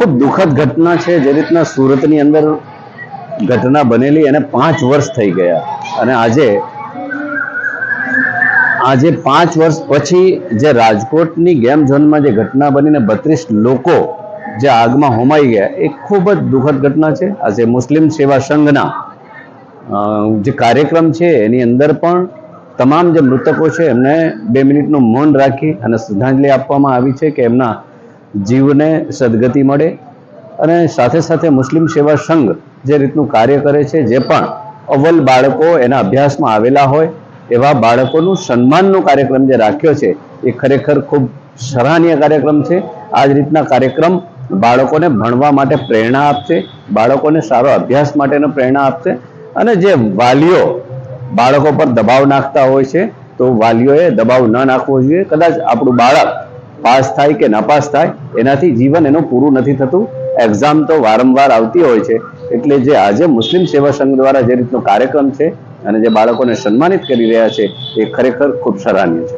ખૂબ દુઃખદ ઘટના છે. જે રીતના સુરતની અંદર ઘટના બનેલી એને 5 વર્ષ થઈ ગયા અને આજે 5 વર્ષ પછી જે રાજકોટની ગેમ ઝોનમાં જે ઘટના બનીને 32 લોકો જે આગમાં હોમાઈ ગયા એ ખૂબ જ દુઃખદ ઘટના છે. આજે મુસ્લિમ સેવા સંઘના જે કાર્યક્રમ છે એની અંદર પણ તમામ જે મૃતકો છે એમને 2 મિનિટનું મૌન રાખી અને શ્રદ્ધાંજલિ આપવામાં આવી છે કે એમના જીવને સદગતિ મળે. અને સાથે સાથે મુસ્લિમ સેવા સંઘ જે રીતનું કાર્ય કરે છે, જે પણ અવ્વલ બાળકો એના અભ્યાસમાં આવેલા હોય એવા બાળકોનું સન્માનનો કાર્યક્રમ જે રાખ્યો છે એ ખરેખર ખૂબ સરાહનીય કાર્યક્રમ છે. આ જ રીતના કાર્યક્રમ બાળકોને ભણવા માટે પ્રેરણા આપશે, બાળકોને સારો અભ્યાસ માટેનો પ્રેરણા આપશે. અને જે વાલીઓ બાળકો પર દબાવ નાખતા હોય છે તો વાલીઓએ દબાવ ન નાખવો જોઈએ. કદાચ આપણું બાળક પાસ થાય કે નાપાસ થાય એનાથી જીવન એનું પૂરું નથી થતું. એક્ઝામ તો વારંવાર આવતી હોય છે. એટલે જે આજે મુસ્લિમ સેવા સંઘ દ્વારા જે રીતનો કાર્યક્રમ છે અને જે બાળકોને સન્માનિત કરી રહ્યા છે એ ખરેખર ખૂબ સરાહનીય છે.